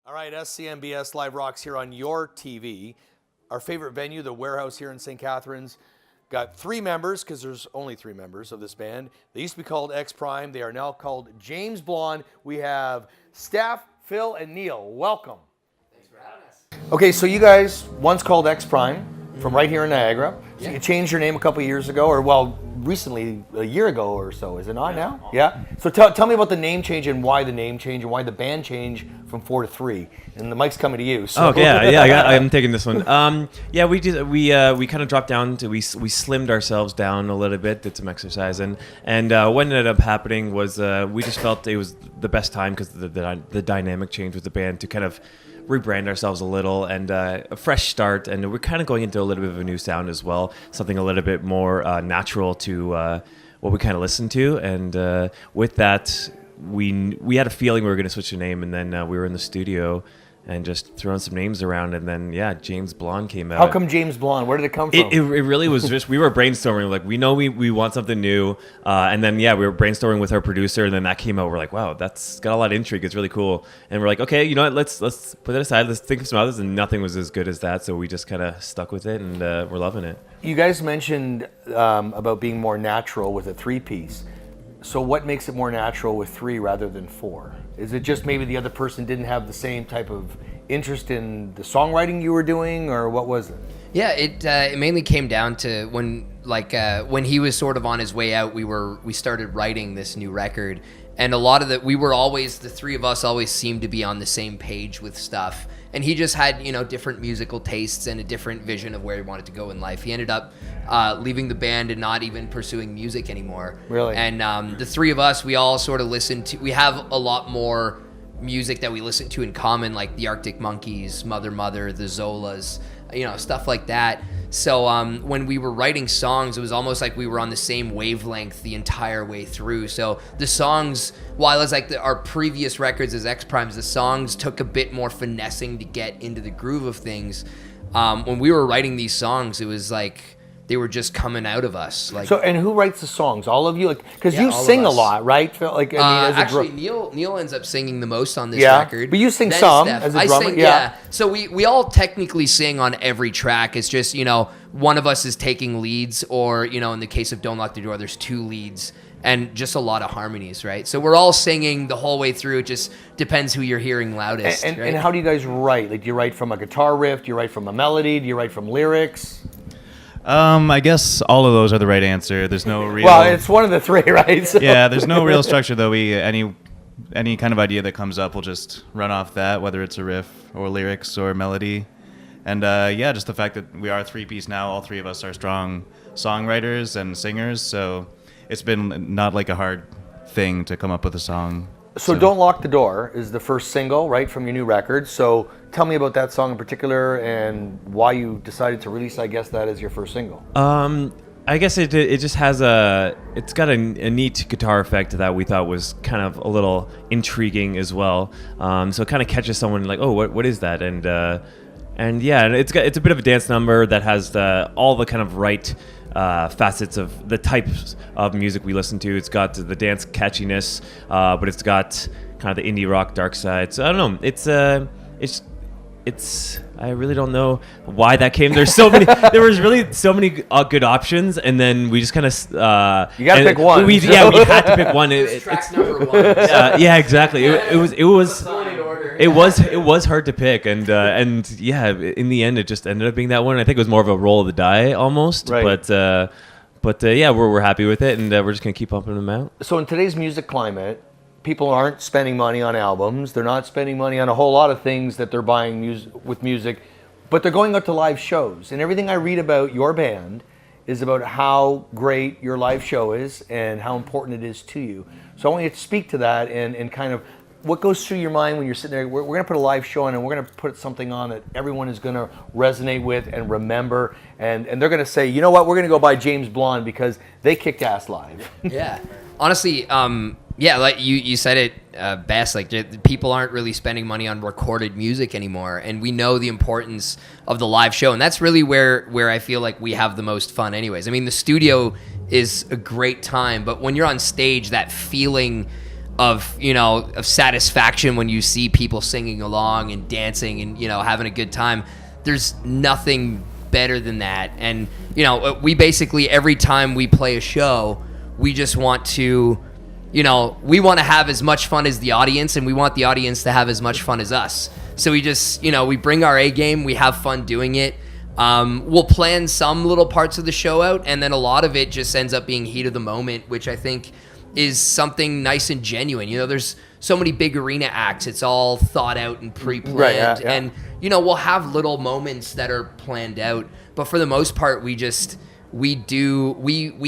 All right, SCMBS Live Rocks here on your TV. Our favorite venue, the Warehouse here in St. Catharines. Got three members, because there's only three members of this band. They used to be called X Prime. They are now called James Blonde. We have Steph, Phil, and Neil. Welcome. Thanks for having us. Okay, so you guys once called X Prime from right here in Niagara. So Yeah. you changed your name a couple years ago, or well, recently, a year ago or so. Is it not now? Yeah. So tell me about the name change and why the name change and why the band change from 4 to 3. And the mic's coming to you. So. Oh yeah, I'm taking this one. We kind of dropped down to we slimmed ourselves down a little bit, did some exercise, and what ended up happening was we just felt it was the best time because the dynamic change with the band to kind of rebrand ourselves a little and a fresh start, and we're kind of going into a little bit of a new sound as well, something a little bit more natural to what we kind of listen to, and with that we had a feeling we were going to switch the name, and then we were in the studio and just throwing some names around, and then James Blonde came out. How come James Blonde? Where did it come from? It really was just, we were brainstorming, like we know we want something new, and then we were brainstorming with our producer, and then that came out. We're like, wow, that's got a lot of intrigue. It's really cool, and we're like, okay, you know what? Let's put it aside. Let's think of some others, and nothing was as good as that. So we just kind of stuck with it, and we're loving it. You guys mentioned about being more natural with a 3-piece. So what makes it more natural with 3 rather than 4? Is it just maybe the other person didn't have the same type of interest in the songwriting you were doing, or what was it? Yeah, it mainly came down to when he was sort of on his way out, we started writing this new record, and a lot of the three of us always seemed to be on the same page with stuff. And he just had, different musical tastes and a different vision of where he wanted to go in life. He ended up leaving the band and not even pursuing music anymore. Really? And the three of us, we all sort of we have a lot more music that we listen to in common, like the Arctic Monkeys, Mother Mother, the Zolas, stuff like that. So when we were writing songs, it was almost like we were on the same wavelength the entire way through. So the songs, while it's like our previous records as X Primes, the songs took a bit more finessing to get into the groove of things. When we were writing these songs, it was like they were just coming out of us. Like, so, and who writes the songs? All of you, because Yeah, you all of sing a us. lot, right? Phil? Actually, Neil ends up singing the most on this Yeah, record. but you sing Then some Steph. as a I drummer, sing, yeah. So we all technically sing on every track. It's just, one of us is taking leads, or, in the case of Don't Lock the Door, there's 2 leads and just a lot of harmonies, right? So we're all singing the whole way through. It just depends who you're hearing loudest, right? And how do you guys write? Like, do you write from a guitar riff? Do you write from a melody? Do you write from lyrics? I guess all of those are the right answer. There's no real. Well, it's one of the 3, right? So. Yeah, there's no real structure though. Any kind of idea that comes up, we'll just run off that, whether it's a riff or lyrics or melody. And just the fact that we are a 3-piece now, all 3 of us are strong songwriters and singers, so it's been not like a hard thing to come up with a song. So Don't Lock the Door is the first single, right, from your new record. So tell me about that song in particular and why you decided to release, I guess, that as your first single. I guess it just has it's got a neat guitar effect that we thought was kind of a little intriguing as well. So it kind of catches someone like, oh, what is that? And it's a bit of a dance number that has all the kind of right facets of the types of music we listen to. It's got the dance catchiness, but it's got kind of the indie rock dark side. So I don't know. It's I really don't know why that came. There was really so many good options, and then we just kind of you got to pick one. We had to pick one. Track's number 1. Yeah, exactly. It was hard to pick, and in the end, it just ended up being that one. I think it was more of a roll of the die almost, right. But we're happy with it, and we're just gonna keep pumping them out. So in today's music climate, people aren't spending money on albums. They're not spending money on a whole lot of things that they're buying with music, but they're going out to live shows. And everything I read about your band is about how great your live show is and how important it is to you. So I want you to speak to that and kind of what goes through your mind when you're sitting there. We're going to put a live show on, and we're going to put something on that everyone is going to resonate with and remember, and they're going to say, you know what, we're going to go buy James Blonde because they kicked ass live. Yeah. Honestly, like you said it best. Like, people aren't really spending money on recorded music anymore, and we know the importance of the live show, and that's really where I feel like we have the most fun anyways. I mean, the studio is a great time, but when you're on stage, that feeling of satisfaction when you see people singing along and dancing and having a good time. There's nothing better than that. And we basically, every time we play a show, we just want to we want to have as much fun as the audience, and we want the audience to have as much fun as us. So we just we bring our A game, we have fun doing it. We'll plan some little parts of the show out, and then a lot of it just ends up being heat of the moment, which I think is something nice and genuine. There's so many big arena acts. It's all thought out and pre-planned. Right, yeah. And, we'll have little moments that are planned out. But for the most part, we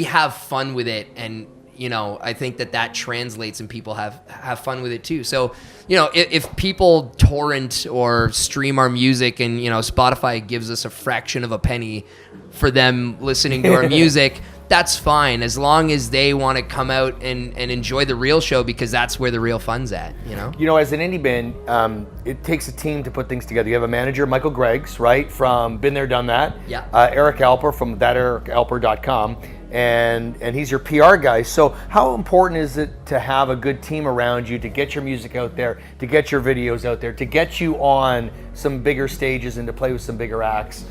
have fun with it. And, I think that translates and people have fun with it too. So, if people torrent or stream our music and, Spotify gives us a fraction of a penny for them listening to our music, that's fine, as long as they want to come out and enjoy the real show, because that's where the real fun's at, As an indie band, it takes a team to put things together. You have a manager, Michael Greggs, right, from Been There, Done That. Yeah. Eric Alper from thaterikalper.com, and he's your PR guy. So how important is it to have a good team around you to get your music out there, to get your videos out there, to get you on some bigger stages and to play with some bigger acts?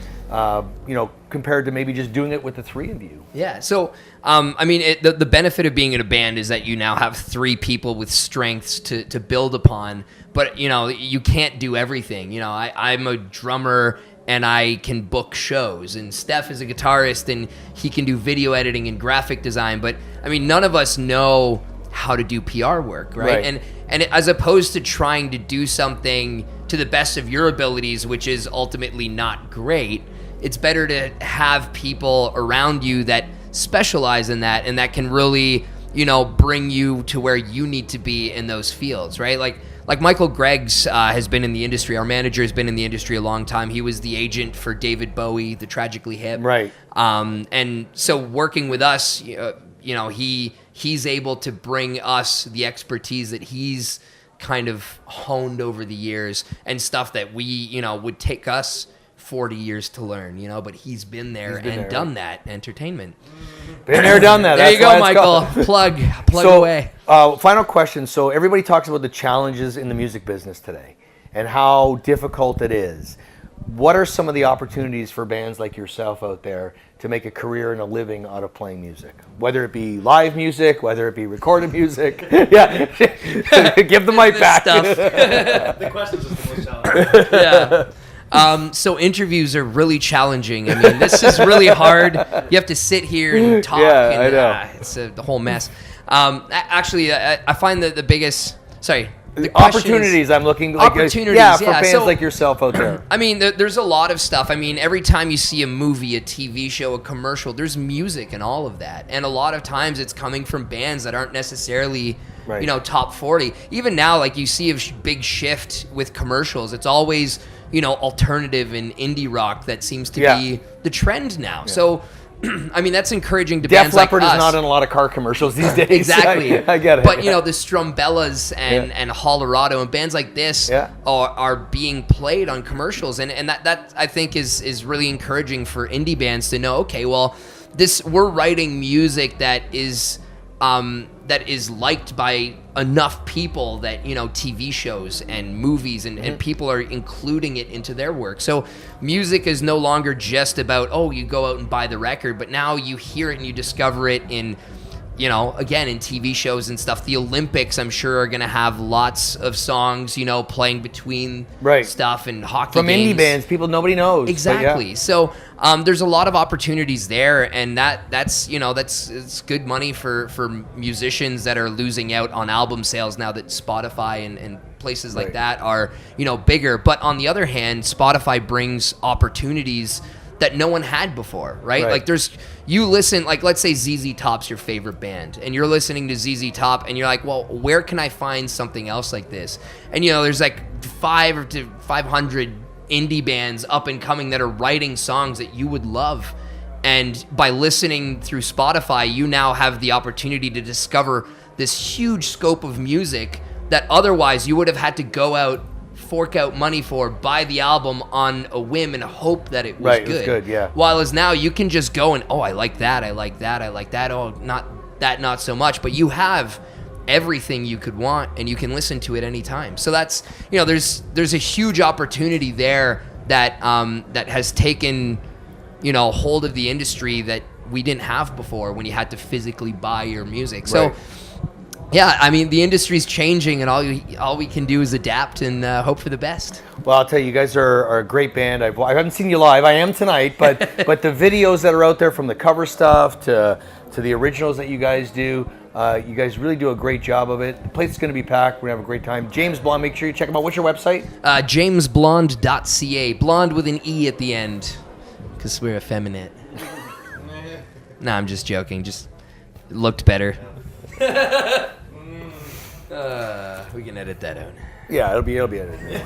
Compared to maybe just doing it with the three of you. Yeah. So, the benefit of being in a band is that you now have three people with strengths to build upon, but, you can't do everything. I'm a drummer and I can book shows, and Steph is a guitarist and he can do video editing and graphic design, but none of us know how to do PR work, right? And as opposed to trying to do something to the best of your abilities, which is ultimately not great, it's better to have people around you that specialize in that and that can really, bring you to where you need to be in those fields, right? Like Michael Greggs has been in the industry. Our manager has been in the industry a long time. He was the agent for David Bowie, the Tragically Hip. Right. And so working with us, he's able to bring us the expertise that he's kind of honed over the years, and stuff that we, would take us 40 years to learn, but he's been there and done that. Entertainment. Been there, done that. There you go, Michael. Plug away. Final question. So everybody talks about the challenges in the music business today and how difficult it is. What are some of the opportunities for bands like yourself out there to make a career and a living out of playing music? Whether it be live music, whether it be recorded music. Yeah. Give the mic back. The questions is the most challenging. Yeah. So interviews are really challenging. This is really hard. You have to sit here and talk. Yeah, and, I know. It's the whole mess. Actually, I find that the biggest... Sorry. The opportunities I'm looking like, opportunities, for bands like yourself out there. There's a lot of stuff. Every time you see a movie, a TV show, a commercial, there's music and all of that. And a lot of times it's coming from bands that aren't necessarily, top 40. Even now, you see a big shift with commercials. It's always, alternative and indie rock that seems to be the trend now. Yeah. So, that's encouraging to bands like us. Def Leppard is not in a lot of car commercials these days. Exactly. I get it. But, the Strumbellas and Hollerado and bands like this are being played on commercials. And that I think is really encouraging for indie bands to know, okay, well, we're writing music that is liked by enough people that, TV shows and movies and people are including it into their work. So music is no longer just about, you go out and buy the record, but now you hear it and you discover it in, again, in TV shows and stuff. The Olympics, I'm sure, are going to have lots of songs, playing between stuff and hockey from games. Indie bands, people nobody knows. Exactly. So there's a lot of opportunities there, and that's it's good money for musicians that are losing out on album sales now that Spotify and places like that are bigger. But on the other hand, Spotify brings opportunities that no one had before, right? You listen, let's say ZZ Top's your favorite band, and you're listening to ZZ Top, and you're like, well, where can I find something else like this? And there's 500 to 500 indie bands up and coming that are writing songs that you would love. And by listening through Spotify, you now have the opportunity to discover this huge scope of music that otherwise you would have had to go out, fork out money for, buy the album on a whim and hope that it was good. It was good, yeah. While as now you can just go and, I like that, I like that, I like that, not so much. But you have everything you could want, and you can listen to it anytime. So that's, you know, there's a huge opportunity there that that has taken, you know, hold of the industry that we didn't have before when you had to physically buy your music. So. Right. Yeah, I mean, the industry's changing, and all we can do is adapt and hope for the best. Well, I'll tell you, you guys are a great band. I haven't seen you live. I am tonight, but but the videos that are out there, from the cover stuff to the originals that you guys do, you guys really do a great job of it. The place is going to be packed. We're going to have a great time. James Blonde, make sure you check him out. What's your website? JamesBlonde.ca. Blonde with an E at the end, because we're effeminate. No, I'm just joking. Just it looked better. We can edit that out. Yeah, it'll be edited.